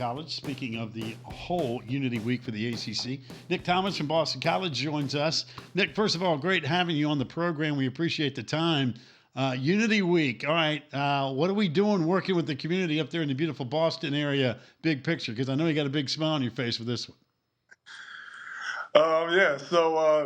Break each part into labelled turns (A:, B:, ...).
A: College. Speaking of the whole Unity Week for the ACC, Nick Thomas from Boston College joins us. Nick, first of all, great having you on the program. We appreciate the time. Unity Week. All right, what are we doing working with the community up there in the beautiful Boston area? Big picture, because I know you got a big smile on your face with this one.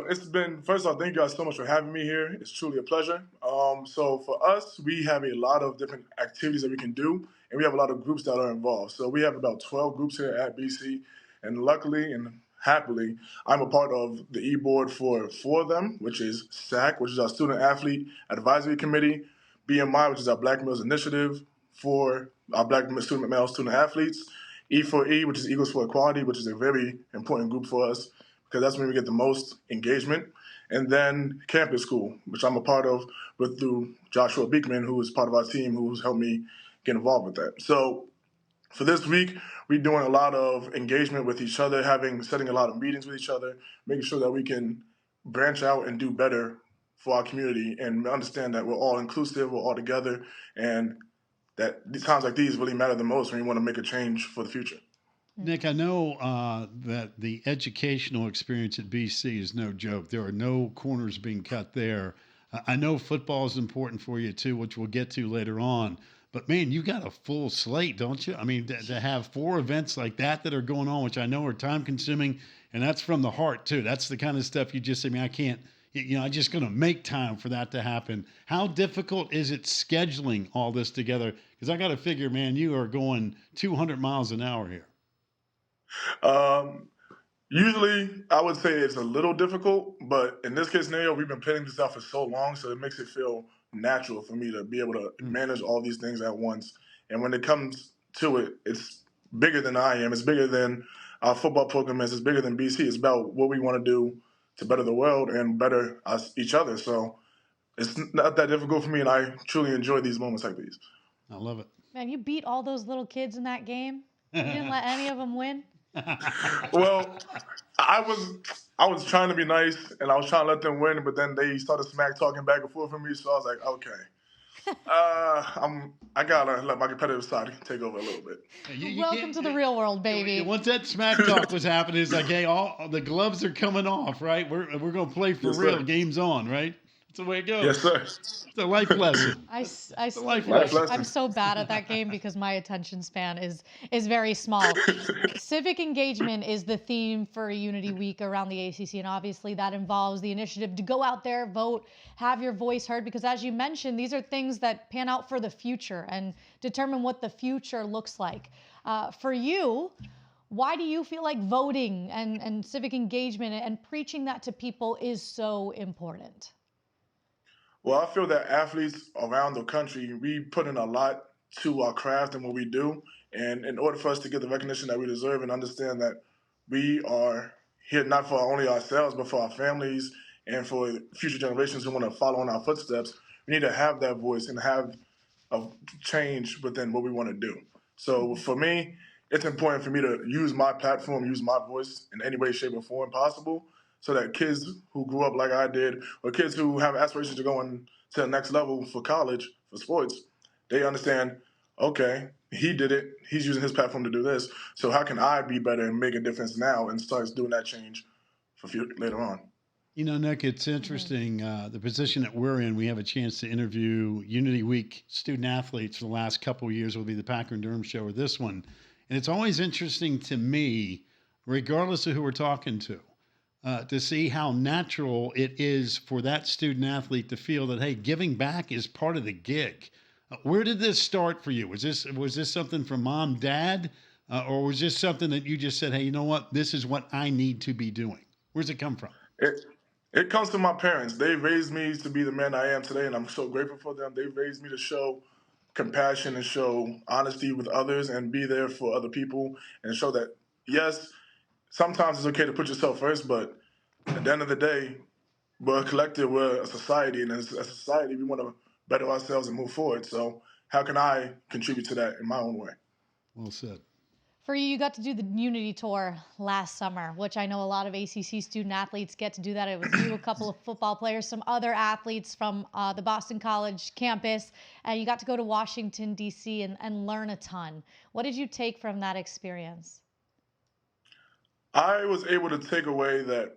B: It's been, first off, thank you guys so much for having me here. It's truly a pleasure. So for us, we have a lot of different activities that we can do, and we have a lot of groups that are involved. So we have about 12 groups here at BC, and luckily and happily, I'm a part of the e-board for four of them, which is SAC, which is our Student Athlete Advisory Committee, BMI, which is our Black Males Initiative for our Black male student athletes, E4E, which is Eagles for Equality, which is a very important group for us, because that's when we get the most engagement. And then Campus School, which I'm a part of through Joshua Beekman, who is part of our team, who's helped me get involved with that. So for this week, we're doing a lot of engagement with each other, setting a lot of meetings with each other, making sure that we can branch out and do better for our community and understand that we're all inclusive, we're all together, and that times like these really matter the most when you want to make a change for the future.
A: Nick, I know that the educational experience at BC is no joke. There are no corners being cut there. I know football is important for you too, which we'll get to later on. But man, you got a full slate, don't you? I mean, to have four events like that are going on, which I know are time consuming, and that's from the heart too. That's the kind of stuff you just, I mean, I can't, I'm just going to make time for that to happen. How difficult is it scheduling all this together? Because I got to figure, man, you are going 200 miles an hour here.
B: Um, Usually, I would say it's a little difficult, but in this case scenario, we've been planning this out for so long, so it makes it feel natural for me to be able to manage all these things at once. And when it comes to it, it's bigger than I am. It's bigger than our football program is. It's bigger than BC. It's about what we want to do to better the world and better us each other. So it's not that difficult for me, and I truly enjoy these moments like these.
A: I love it.
C: Man, you beat all those little kids in that game. You didn't let any of them win.
B: Well, I was trying to be nice and I was trying to let them win, but then they started smack talking back and forth for me. So I was like, okay, I gotta let my competitive side take over a little bit.
C: Welcome to the real world, baby.
A: Once that smack talk was happening, it's like, hey, all the gloves are coming off, right? We're gonna play for
B: Yes,
A: real.
B: sir.
A: Game's on, right? That's the way it goes.
B: Yes, sir.
A: It's a life lesson.
B: Life lesson.
C: I'm so bad at that game because my attention span is very small. Civic engagement is the theme for Unity Week around the ACC, and obviously that involves the initiative to go out there, vote, have your voice heard, because as you mentioned, these are things that pan out for the future and determine what the future looks like. For you, why do you feel like voting and civic engagement and preaching that to people is so important?
B: Well, I feel that athletes around the country, we put in a lot to our craft and what we do. And in order for us to get the recognition that we deserve and understand that we are here not for only ourselves, but for our families and for future generations who want to follow in our footsteps, we need to have that voice and have a change within what we want to do. So for me, it's important for me to use my platform, use my voice in any way, shape, or form possible, so that kids who grew up like I did, or kids who have aspirations to go on to the next level for college, for sports, they understand, okay, he did it, he's using his platform to do this, so how can I be better and make a difference now and start doing that change for later on?
A: Nick, it's interesting. The position that we're in, we have a chance to interview Unity Week student athletes for the last couple of years. Will be the Packer and Durham show or this one. And it's always interesting to me, regardless of who we're talking to see how natural it is for that student athlete to feel that, hey, giving back is part of the gig. Where did this start for you? Was this something from mom, dad, or was this something that you just said, hey, you know what? This is what I need to be doing. Where's it come from?
B: It comes from my parents. They raised me to be the man I am today, and I'm so grateful for them. They raised me to show compassion and show honesty with others and be there for other people and show that, yes, sometimes it's okay to put yourself first, but at the end of the day, we're a collective, we're a society, and as a society, we want to better ourselves and move forward. So how can I contribute to that in my own way?
A: Well said.
C: For you, you got to do the Unity Tour last summer, which I know a lot of ACC student athletes get to do that. It was you, a couple of football players, some other athletes from the Boston College campus, and you got to go to Washington, D.C. and learn a ton. What did you take from that experience?
B: I was able to take away that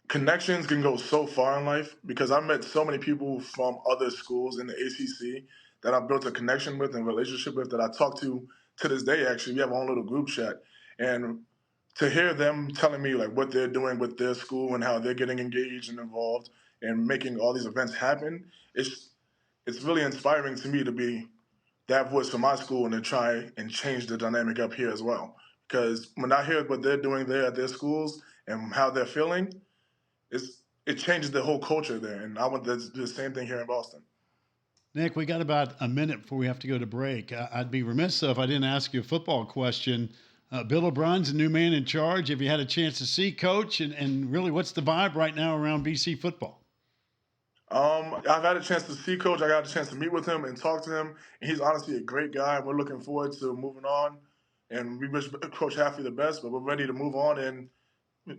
B: connections can go so far in life because I met so many people from other schools in the ACC that I built a connection with and relationship with that I talk to this day. Actually, we have our own little group chat, and to hear them telling me like what they're doing with their school and how they're getting engaged and involved and making all these events happen, it's really inspiring to me to be that voice for my school and to try and change the dynamic up here as well. Because when I hear what they're doing there at their schools and how they're feeling, it changes the whole culture there. And I want to do the same thing here in Boston.
A: Nick, we got about a minute before we have to go to break. I'd be remiss though if I didn't ask you a football question. Bill O'Brien's a new man in charge. Have you had a chance to see Coach? And really, what's the vibe right now around BC football?
B: I've had a chance to see Coach. I got a chance to meet with him and talk to him. And he's honestly a great guy. We're looking forward to moving on. And we wish Coach Hafley the best, but we're ready to move on and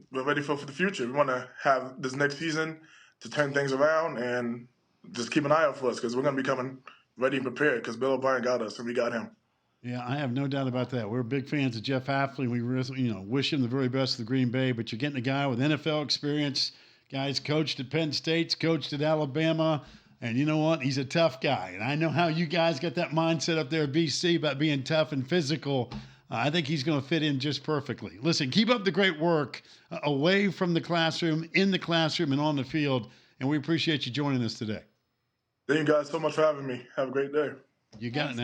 B: we're ready for the future. We want to have this next season to turn things around and just keep an eye out for us because we're going to be coming ready and prepared because Bill O'Brien got us and we got him.
A: Yeah, I have no doubt about that. We're big fans of Jeff Hafley. We really, wish him the very best of the Green Bay. But you're getting a guy with NFL experience. Guys coached at Penn State, coached at Alabama, and you know what? He's a tough guy. And I know how you guys got that mindset up there at BC about being tough and physical. I think he's going to fit in just perfectly. Listen, keep up the great work away from the classroom, in the classroom, and on the field. And we appreciate you joining us today.
B: Thank you guys so much for having me. Have a great day.
A: You got it now.